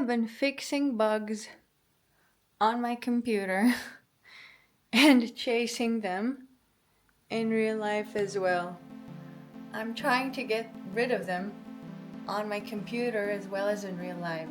have been fixing bugs on my computer and chasing them in real life as well. I'm trying to get rid of them on my computer as well as in real life.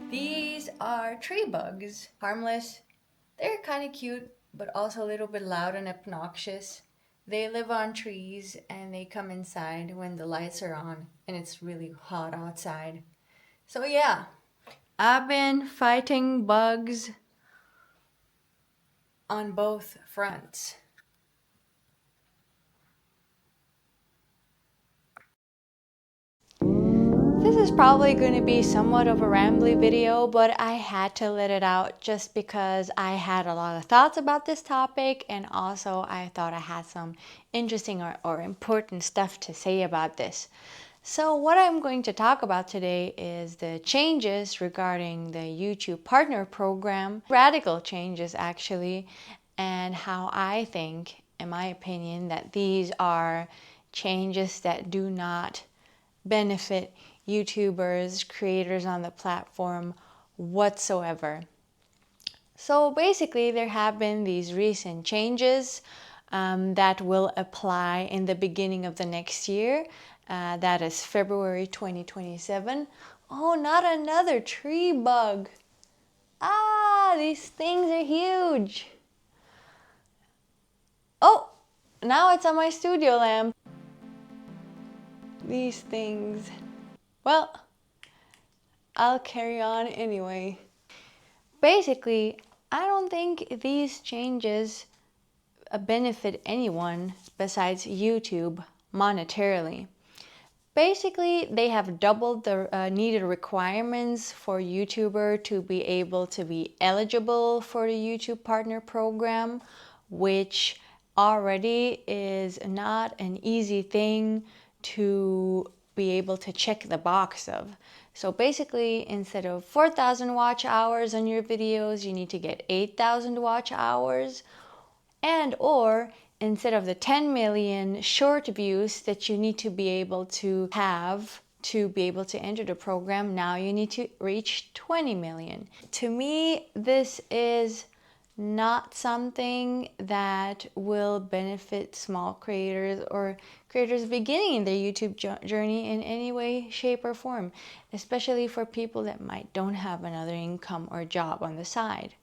These are tree bugs, harmless. They're kind of cute, but also a little bit loud and obnoxious. They live on trees and they come inside when the lights are on and it's really hot outside. So yeah, I've been fighting bugs on both fronts. This is probably going to be somewhat of a rambly video, but I had to let it out just because I had a lot of thoughts about this topic, and also I thought I had some interesting or important stuff to say about this. So what I'm going to talk about today is the changes regarding the YouTube Partner Program, radical changes actually, and how I think, in my opinion, that these are changes that do not benefit YouTubers, creators on the platform whatsoever. So basically, there have been these recent changes that will apply in the beginning of the next year. That is February 2027. Oh, not another tree bug. Ah, these things are huge. Oh, now it's on my studio lamp. These things. Well, I'll carry on anyway. Basically, I don't think these changes benefit anyone besides YouTube monetarily. Basically, they have doubled the needed requirements for YouTuber to be able to be eligible for the YouTube Partner Program, which already is not an easy thing to be able to check the box of. So basically, instead of 4,000 watch hours on your videos, you need to get 8,000 watch hours, and or instead of the 10 million short views that you need to be able to have to be able to enter the program, now you need to reach 20 million. To me, this is not something that will benefit small creators or creators beginning in their YouTube journey in any way, shape, or form, especially for people that don't have another income or job on the side.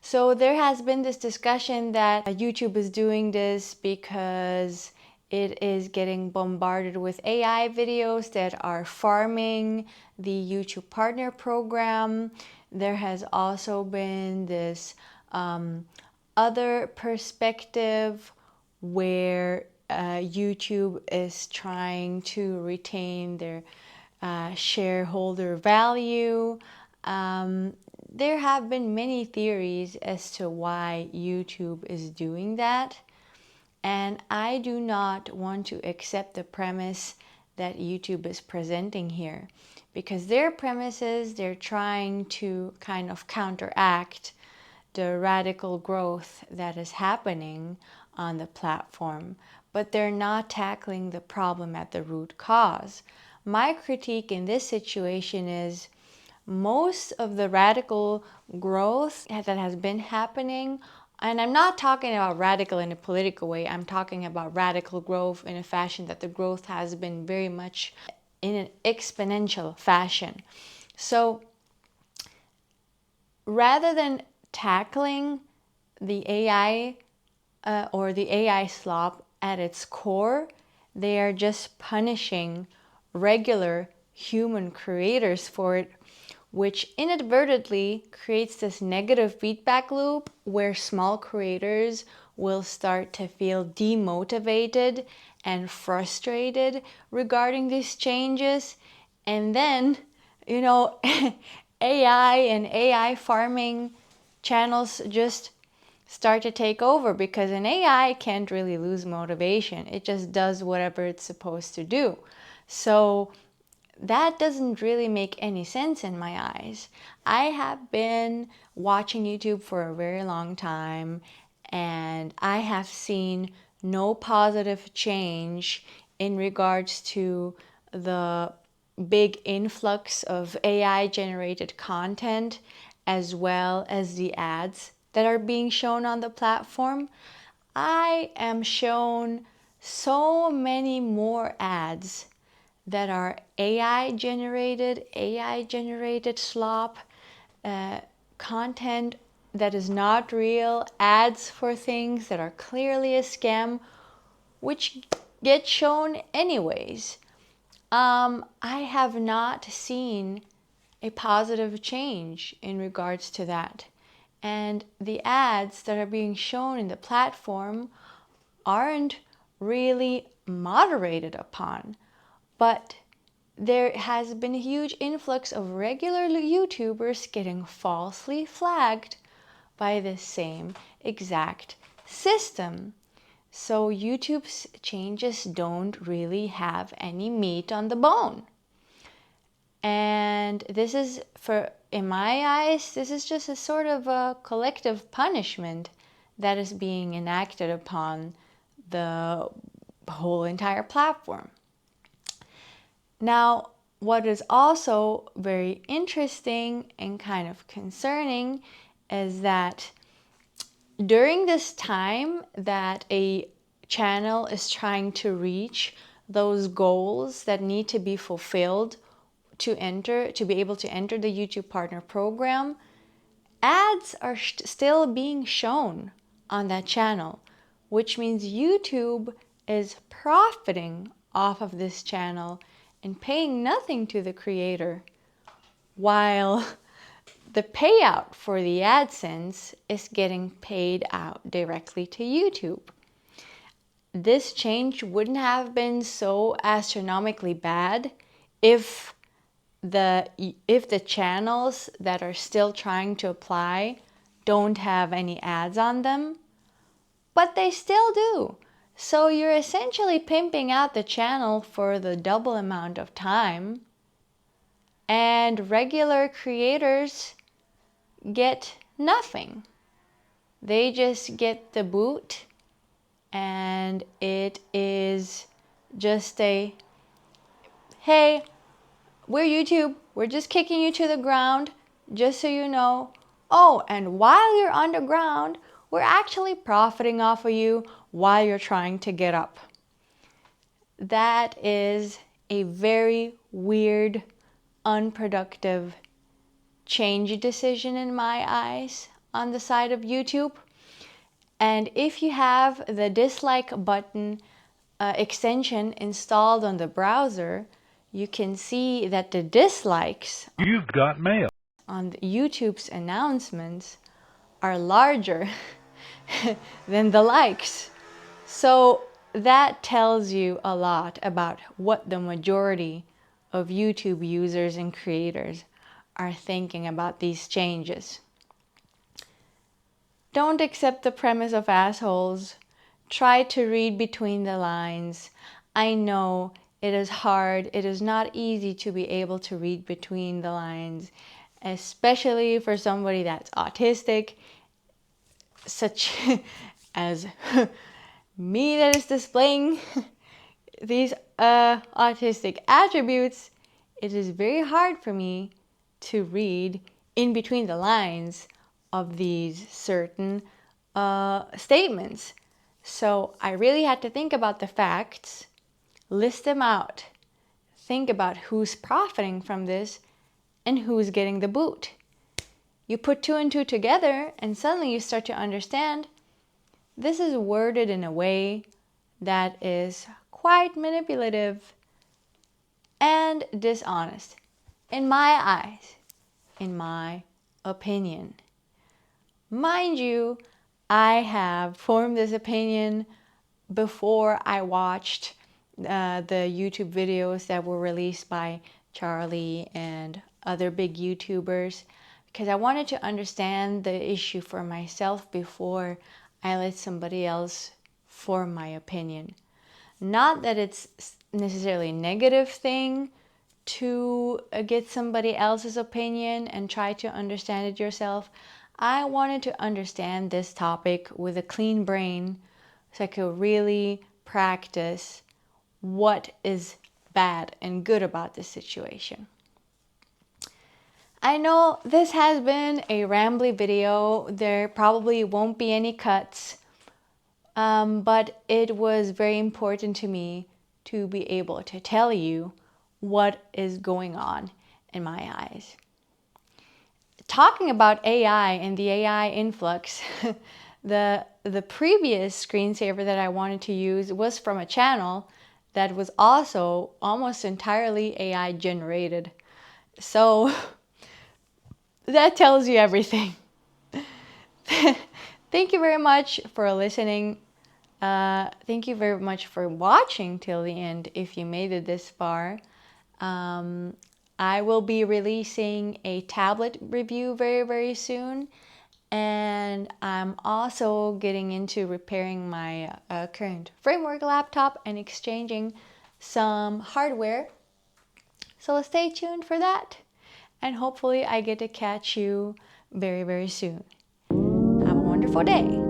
So there has been this discussion that YouTube is doing this because it is getting bombarded with AI videos that are farming the YouTube Partner Program. There has also been this other perspective where YouTube is trying to retain their shareholder value. There have been many theories as to why YouTube is doing that, and I do not want to accept the premise that YouTube is presenting here, because their premises, they're trying to kind of counteract the radical growth that is happening on the platform, but they're not tackling the problem at the root cause. My critique in this situation is most of the radical growth that has been happening, and I'm not talking about radical in a political way, I'm talking about radical growth in a fashion that the growth has been very much in an exponential fashion. So rather than tackling the AI or the AI slop at its core, they are just punishing regular human creators for it, which inadvertently creates this negative feedback loop where small creators will start to feel demotivated and frustrated regarding these changes. And then, AI and AI farming channels just start to take over, because an AI can't really lose motivation. It just does whatever it's supposed to do. So that doesn't really make any sense in my eyes. I have been watching YouTube for a very long time, and I have seen no positive change in regards to the big influx of AI generated content, as well as the ads that are being shown on the platform, I am shown so many more ads that are AI generated slop, content that is not real, ads for things that are clearly a scam, which get shown anyways. I have not seen a positive change in regards to that. And the ads that are being shown in the platform aren't really moderated upon. But there has been a huge influx of regular YouTubers getting falsely flagged by the same exact system. So YouTube's changes don't really have any meat on the bone. And this is, in my eyes, this is just a sort of a collective punishment that is being enacted upon the whole entire platform. Now, what is also very interesting and kind of concerning is that during this time that a channel is trying to reach those goals that need to be fulfilled to be able to enter the YouTube Partner Program, ads are still being shown on that channel, which means YouTube is profiting off of this channel and paying nothing to the creator, while the payout for the AdSense is getting paid out directly to YouTube. This change wouldn't have been so astronomically bad if the channels that are still trying to apply don't have any ads on them, but they still do. So you're essentially pimping out the channel for the double amount of time, and regular creators get nothing. They just get the boot, and it is just a, hey, we're YouTube, we're just kicking you to the ground, just so you know. Oh, and while you're underground, we're actually profiting off of you while you're trying to get up. That is a very weird, unproductive change decision in my eyes on the side of YouTube. And if you have the dislike button extension installed on the browser, you can see that the dislikes You've got mail on YouTube's announcements are larger than the likes. So that tells you a lot about what the majority of YouTube users and creators are thinking about these changes. Don't accept the premise of assholes. Try to read between the lines. I know it is hard. It is not easy to be able to read between the lines, especially for somebody that's autistic, such as me, that is displaying these autistic attributes. It is very hard for me to read in between the lines of these certain statements. So I really had to think about the facts, list them out, think about who's profiting from this and who's getting the boot. You put two and two together and suddenly you start to understand this is worded in a way that is quite manipulative and dishonest, in my eyes, in my opinion. Mind you, I have formed this opinion before I watched the YouTube videos that were released by Charlie and other big YouTubers, because I wanted to understand the issue for myself before I let somebody else form my opinion. Not that it's necessarily a negative thing to get somebody else's opinion and try to understand it yourself. I wanted to understand this topic with a clean brain so I could really practice what is bad and good about this situation. I know this has been a rambly video. There probably won't be any cuts, but it was very important to me to be able to tell you what is going on in my eyes. Talking about AI and the AI influx, the previous screensaver that I wanted to use was from a channel that was also almost entirely AI generated. So that tells you everything. Thank you very much for listening. Thank you very much for watching till the end if you made it this far. I will be releasing a tablet review very, very soon. And I'm also getting into repairing my current framework laptop and exchanging some hardware. So stay tuned for that. And hopefully I get to catch you very, very soon. Have a wonderful day.